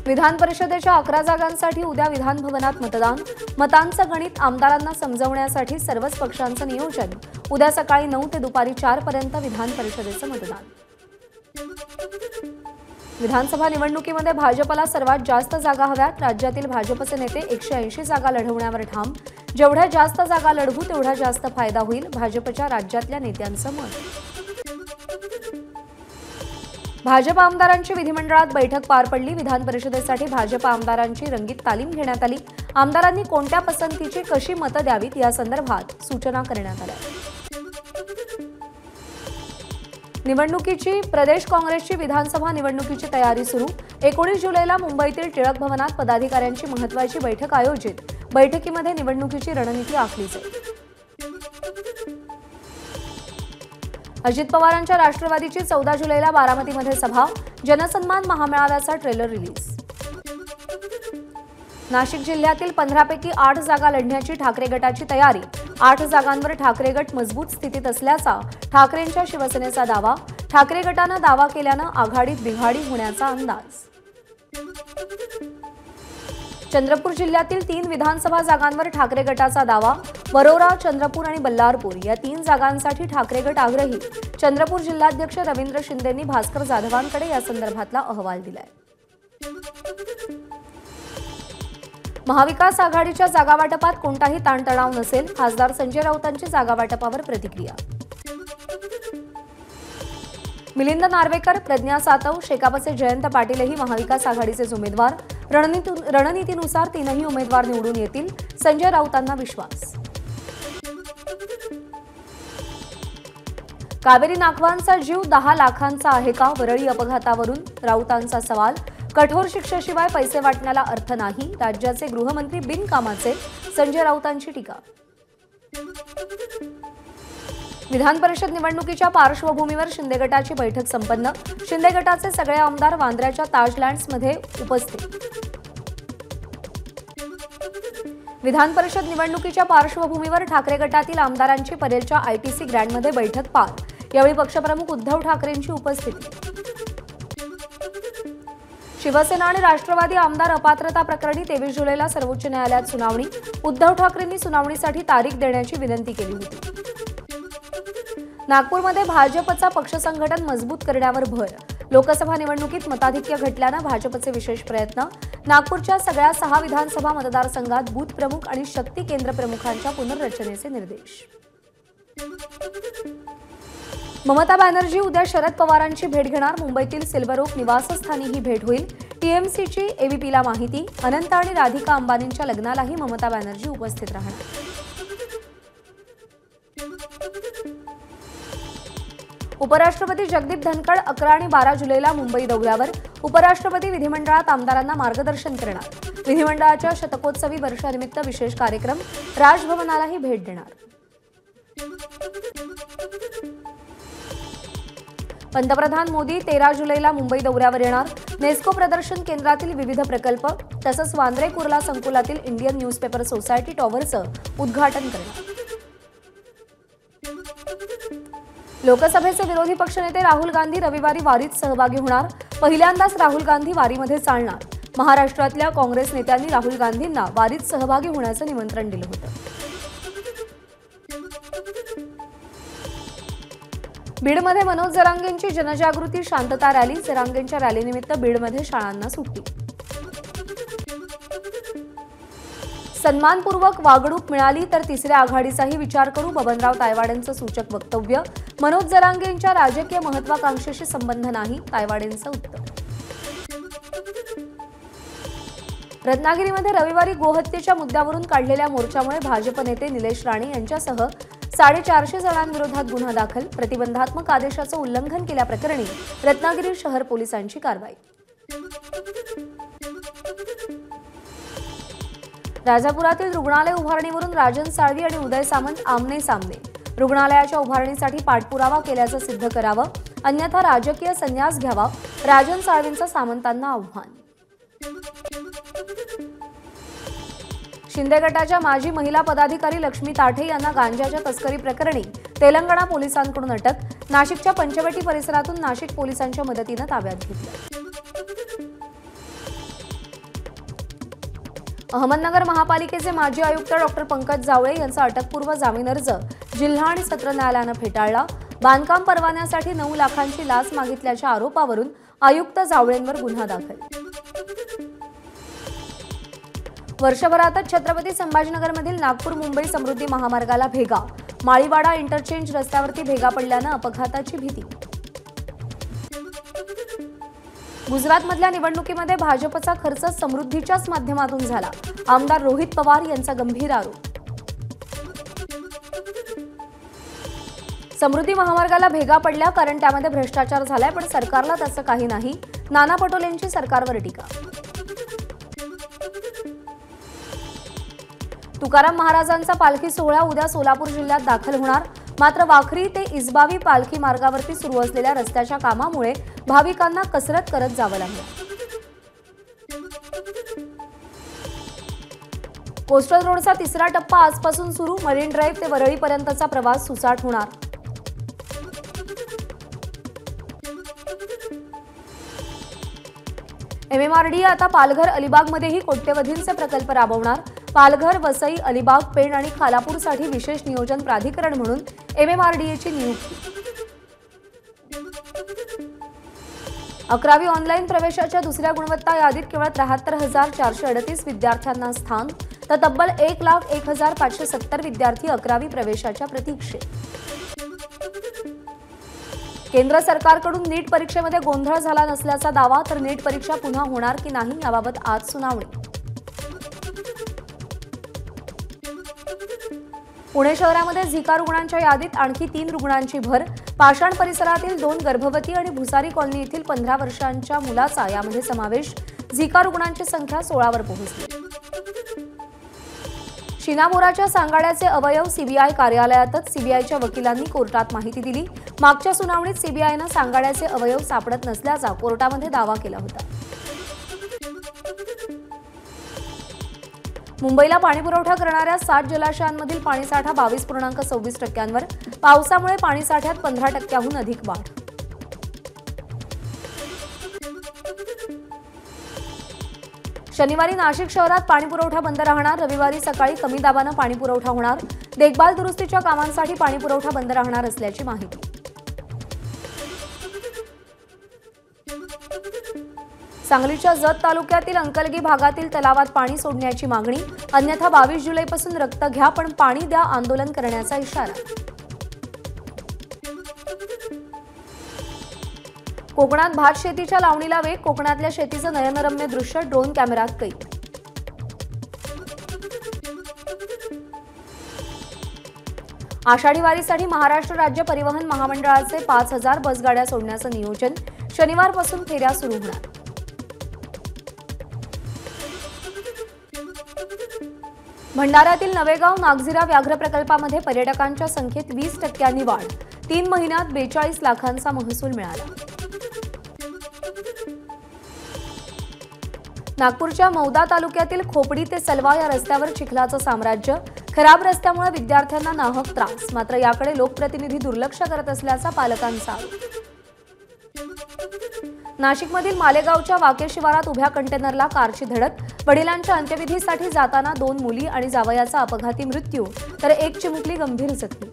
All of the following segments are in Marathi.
विधान परिषदेच्या 11 जागांसाठी उद्या विधान भवनात मतदान. मतांचं गणित आमदारांना समजवण्यासाठी सर्वच पक्षांचं नियोजन. उद्या सकाळी 9 ते दुपारी 4 पर्यंत विधान परिषदेचं मतदान. विधानसभा निवडणुकीमध्ये भाजपला सर्वात जास्त जागा हव्यात. राज्यातील भाजपचे नेते 180 जागा लढवण्यावर ठाम. जेवढ्या जास्त जागा लढवू तेवढा जास्त फायदा होईल, भाजपच्या राज्यातल्या नेत्यांचं मत. भाजप आमदारांची विधिमंडळात बैठक पार पडली. विधान परिषदेसाठी भाजप आमदारांची रंगीत तालीम घेण्यात आली. आमदारांनी कोणत्या पसंतीची कशी मतं द्यावीत यासंदर्भात सूचना करण्यात आल्या. निवडणुकीची प्रदेश काँग्रेसची विधानसभा निवडणुकीची तयारी सुरू. 19 जुलैला मुंबईतील टिळक भवनात पदाधिकाऱ्यांची महत्त्वाची बैठक आयोजित. बैठकीमध्ये निवडणुकीची रणनीती आखली जाईल. अजित पवारांच्या राष्ट्रवादीची 14 जुलैला बारामतीमध्ये सभा. जनसन्मान महामेळाव्याचा ट्रेलर रिलीज. नाशिक जिल्ह्यातील 15 पैकी 8 जागा लढण्याची ठाकरे गटाची तयारी. 8 जागांवर ठाकरे गट मजबूत स्थितीत असल्याचा ठाकरेंच्या शिवसेनेचा दावा. ठाकरे गटानं दावा केल्यानं आघाडीत बिघाडी होण्याचा अंदाज. चंद्रपूर जिल्ह्यातील 3 विधानसभा जागांवर ठाकरे गटाचा दावा. वरोरा, चंद्रपूर आणि बल्लारपूर या 3 जागांसाठी ठाकरे गट आग्रही. चंद्रपूर जिल्हाध्यक्ष रवींद्र शिंदेंनी भास्कर जाधवांकडे या संदर्भातला अहवाल दिलाय. महाविकास आघाडीच्या जागावाटपात कोणताही ताणतणाव नसेल, खासदार संजय राऊतांची जागावाटपावर प्रतिक्रिया. मिलिंद नार्वेकर, प्रज्ञा सातव, शेकापचे जयंत पाटीलही महाविकास आघाडीचे उमेदवार. रणनीतीनुसार 3ही उमेदवार निवडून येतील, संजय राऊतांना विश्वास. कावेरी नाखवांचा जीव 10 लाखांचा आहे का? वरळी अपघातावरून राऊतांचा सवाल. कठोर शिक्षेशिवाय पैसे वाटण्याला अर्थ नाही, राज्याचे गृहमंत्री बिनकामाचे, संजय राऊतांची टीका. विधान परिषद निवडणुकीच्या पार्श्वभूमीवर शिंदे गटाची बैठक संपन्न. शिंदे गटाचे सगळे आमदार वांद्र्याच्या ताजलँड्समध्ये उपस्थित. विधान परिषद निवडणुकीच्या पार्श्वभूमीवर ठाकरे गटातील आमदारांची परेलच्या आयटीसी ग्रँडमध्ये बैठक पार. यावेळी पक्षप्रमुख उद्धव ठाकरेंची उपस्थिती. शिवसेना आणि राष्ट्रवादी आमदार अपात्रता प्रकरणी 23 जुलैला सर्वोच्च न्यायालयात सुनावणी. उद्धव ठाकरेंनी सुनावणीसाठी तारीख देण्याची विनंती केली होती. नागपूरमध्ये भाजपचा पक्ष संघटन मजबूत करण्यावर भर. लोकसभा निवडणुकीत मताधिक्य घटल्यानं भाजपचे विशेष प्रयत्न. नागपूरच्या सगळ्या 6 विधानसभा मतदारसंघात बूथ प्रमुख आणि शक्ती केंद्र प्रमुखांच्या पुनर्रचनेचे निर्देश. ममता बॅनर्जी उद्या शरद पवारांची भेट घेणार. मुंबईतील सिल्वर ओक निवासस्थानी ही भेट होईल. टीएमसीची एबीपीला माहिती. अनंत आणि राधिका अंबानींच्या लग्नालाही ममता बॅनर्जी उपस्थित राहणार. उपराष्ट्रपती जगदीप धनखड 11 आणि 12 जुलैला मुंबई दौऱ्यावर. उपराष्ट्रपती विधिमंडळात आमदारांना मार्गदर्शन करणार. विधिमंडळाच्या शतकोत्सवी वर्षानिमित्त विशेष कार्यक्रम. राजभवनालाही भेट देणार. पंतप्रधान मोदी 13 जुलैला मुंबई दौऱ्यावर येणार. नेस्को प्रदर्शन केंद्रातील विविध प्रकल्प तसंच वांद्रे कुर्ला संकुलातील इंडियन न्यूजपेपर सोसायटी टॉवरचं उद्घाटन करणार. लोकसभेचे विरोधी पक्षनेते राहुल गांधी रविवारी वारीत सहभागी होणार. पहिल्यांदाच राहुल गांधी वारीमध्ये चालणार. महाराष्ट्रातल्या काँग्रेस नेत्यांनी राहुल गांधींना वारीत सहभागी होण्याचं निमंत्रण दिलं होतं. बीडमध्ये मनोज जरांगेंची जनजागृती शांतता रॅली. जरांगेंच्या रॅलीनिमित्त बीडमध्ये शाळांना सुट्टी. सन्मानपूर्वक वागणूक मिळाली तर तिसऱ्या आघाडीचाही विचार करू. बबनराव तायवाडेंचं सूचक वक्तव्य. मनोज जरांगेंच्या राजकीय महत्वाकांक्षेशी संबंध नाही, तायवाडेंचं उत्तर. रत्नागिरीमध्ये रविवारी गोहत्येच्या मुद्द्यावरून काढलेल्या मोर्चामुळे भाजप नेते निलेश राणे यांच्यासह 450 जणांविरोधात गुन्हा दाखल. प्रतिबंधात्मक आदेशाचं उल्लंघन केल्याप्रकरणी रत्नागिरी शहर पोलिसांची कारवाई. राजापुरातील रुग्णालय उभारणीवरून राजन साळवी आणि उदय सामंत आमने सामने. रुग्णालयाच्या उभारणीसाठी पाठपुरावा केल्याचं सिद्ध करावं, अन्यथा राजकीय संन्यास घ्यावा. राजन साळवींचं सामंतांना आव्हान. शिंदे गटाच्या माजी महिला पदाधिकारी लक्ष्मी ताठे यांना गांजाच्या तस्करी प्रकरणी तेलंगणा पोलिसांकडून अटक. नाशिकच्या पंचवटी परिसरातून नाशिक पोलिसांच्या मदतीनं ताब्यात घेतलं. अहमदनगर महापालिकेचे माजी आयुक्त डॉक्टर पंकज जावळे यांचा अटकपूर्व जामीन अर्ज जिल्हा आणि सत्र न्यायालयानं फेटाळला। बांधकाम परवान्यासाठी 9 लाखांची लाच मागितल्याच्या आरोपावरून आयुक्त जावळेंवर गुन्हा दाखल। वर्षभरातच छत्रपती संभाजीनगरमधील नागपूर मुंबई समृद्धी महामार्गाला भेगा। माळीवाडा इंटरचेंज रस्त्यावरती भेगा पडल्यानं अपघाताची भीती। गुजरातमधल्या निवडणुकीमध्ये भाजपचा खर्च समृद्धीच्याच माध्यमातून झाला। आमदार रोहित पवार यांचा गंभीर आरोप। समृद्धी महामार्गाला भेगा पडल्या कारण त्यामध्ये भ्रष्टाचार झालाय, पण सरकारला तसं काही नाही। नाना पटोलेंची सरकारवर टीका। तुकाराम महाराजांचा पालखी सोहळा उद्या सोलापूर जिल्ह्यात दाखल होणार। मात्र वाखरी ते इसबावी पालखी मार्गावरती सुरू असलेल्या रस्त्याच्या कामामुळे भाविकांना कसरत करत जावं लागलं। कोस्टल रोडचा तिसरा टप्पा आजपासून सुरू। मरीन ड्राईव्ह ते वरळीपर्यंतचा प्रवास सुसाट होणार। MMRDA आता पालघर अलिबागमध्येही कोट्यवधींचे प्रकल्प राबवणार। पालघर, वसई, अलिबाग, पेण आणि खालापूरसाठी विशेष नियोजन प्राधिकरण म्हणून MMRDAची नियुक्ती। 11वी ऑनलाईन प्रवेशाच्या दुसऱ्या गुणवत्ता यादीत केवळ 73,438 विद्यार्थ्यांना स्थान, तर तब्बल 1,01,570 विद्यार्थी 11वी प्रवेशाच्या प्रतीक्षेत। केंद्र सरकारकडून नीट परीक्षेमध्ये गोंधळ झाला नसल्याचा दावा, तर नीट परीक्षा पुन्हा होणार की नाही याबाबत आज सुनावणी। पुणे शहरामध्ये झिका रुग्णांच्या यादीत आणखी 3 रुग्णांची भर। पाषाण परिसरातील 2 गर्भवती आणि भुसारी कॉलनी येथील 15 वर्षांच्या मुलाचा यामध्ये समावेश। झिका रुग्णांची संख्या 16वर पोहोचली। शीना बोराच्या सांगाड्याचे अवयव सीबीआय कार्यालयातच। सीबीआयच्या वकिलांनी कोर्टात माहिती दिली। मागच्या सुनावणीत सीबीआयनं सांगाड्याचे अवयव सापडत नसल्याचा कोर्टामध्ये दावा केला होता। मुंबईला पाणीपुरवठा करणाऱ्या 7 जलाशयांमधील पाणीसाठा 22.26%वर। पावसामुळे पाणीसाठ्यात 15%हून अधिक वाढ। शनिवारी नाशिक शहरात पाणीपुरवठा बंद राहणार। रविवारी सकाळी कमी दाबानं पाणीपुरवठा होणार। देखभाल दुरुस्तीच्या कामांसाठी पाणीपुरवठा बंद राहणार असल्याची माहिती। सांगलीच्या जत तालुक्यातील अंकलगी भागातील तलावात पाणी सोडण्याची मागणी। अन्यथा 22 जुलैपासून रक्त घ्या पण पाणी द्या आंदोलन करण्याचा इशारा। कोकणात भात शेतीच्या लावणीला वेग। कोकणातल्या शेतीचं नयनरम्य दृश्य ड्रोन कॅमेऱ्यात कैद। आषाढी वारीसाठी महाराष्ट्र राज्य परिवहन महामंडळाचे 5,000 बसगाड्या सोडण्याचं नियोजन। शनिवारपासून फेऱ्या सुरू होणार। भंडाऱ्यातील नवेगाव नागझिरा व्याघ्र प्रकल्पामध्ये पर्यटकांच्या संख्येत 20%नी वाढ। 3 महिन्यात 42 लाखांचा महसूल मिळाला। नागपूरच्या मौदा तालुक्यातील खोपडी ते सलवा या रस्त्यावर चिखलाचं साम्राज्य। खराब रस्त्यामुळे विद्यार्थ्यांना नाहक त्रास। मात्र याकडे लोकप्रतिनिधी दुर्लक्ष करत असल्याचा पालकांचा आरोप। नाशिकमधील मालेगावच्या वाके शिवारात उभ्या कंटेनरला कारची धडक। वडिलांच्या अंत्यविधीसाठी जाताना 2 मुली आणि जावयाचा अपघाती मृत्यू, तर एक चिमुकली गंभीर जखमी।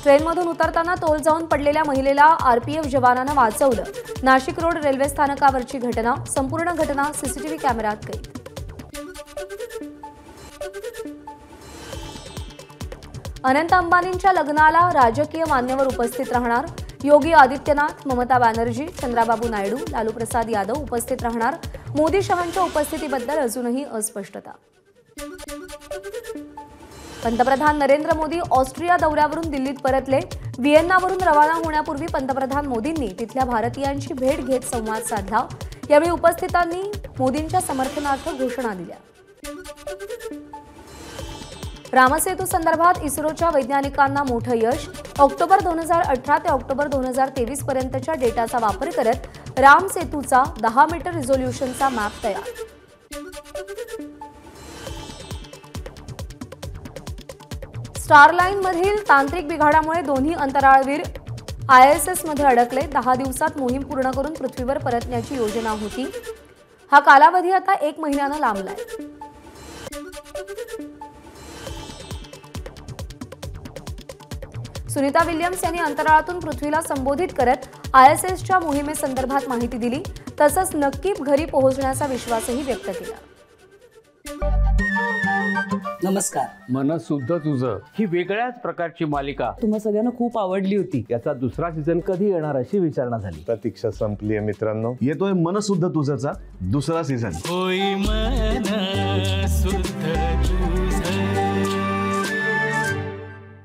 ट्रेनमधून उतरताना तोल जाऊन पडलेल्या महिलेला आरपीएफ जवानानं वाचवलं। नाशिक रोड रेल्वे स्थानकावरची घटना। संपूर्ण घटना सीसीटीव्ही कॅमेऱ्यात कैद। अनंत अंबानींच्या लग्नाला राजकीय मान्यवर उपस्थित राहणार। योगी आदित्यनाथ, ममता बॅनर्जी, चंद्राबाबू नायडू, लालू प्रसाद यादव उपस्थित राहणार। मोदी शहांच्या उपस्थितीबद्दल अजूनही अस्पष्टता। पंतप्रधान नरेंद्र मोदी ऑस्ट्रिया दौऱ्यावरून दिल्लीत परतले। व्हिएन्नावरून रवाना होण्यापूर्वी पंतप्रधान मोदींनी तिथल्या भारतीयांची भेट घेत संवाद साधला। यावेळी उपस्थितांनी मोदींच्या समर्थनार्थ घोषणा दिल्या। रामसेतू संदर्भात इस्रोच्या वैज्ञानिकांना मोठं यश। ऑक्टोबर 2018 ते ऑक्टोबर 2023 पर्यंतच्या डेटाचा वापर करत रामसेतूचा 10 मीटर रिझोल्यूशनचा मॅप तयार। स्टारलाईन मधील तांत्रिक बिघाडामुळे दोन्ही अंतराळवीर ISS मध्ये अडकले। 10 दिवसात मोहीम पूर्ण करून पृथ्वीवर परतण्याची योजना होती। हा कालावधी आता 1 महिन्यानं लांबलाय. सुनीता विल्यम्स यांनी अंतराळातून पृथ्वीला संबोधित करत ISSच्या मोहिमेसंदर्भात माहिती दिली. तसंच नक्की घरी पोहोचण्याचा विश्वासही व्यक्त केला. नमस्कार. मन सुद्धा तुझं ही वेगळ्याच प्रकारची मालिका तुम्हा सगळ्यांना खूप आवडली होती. याचा दुसरा सीझन कधी येणार अशी विचारणा झाली. प्रतीक्षा संपली आहे मित्रांनो. येतोय मन सुद्धा तुझाचा दुसरा सीझन. होई मन सुद्धा तुझं.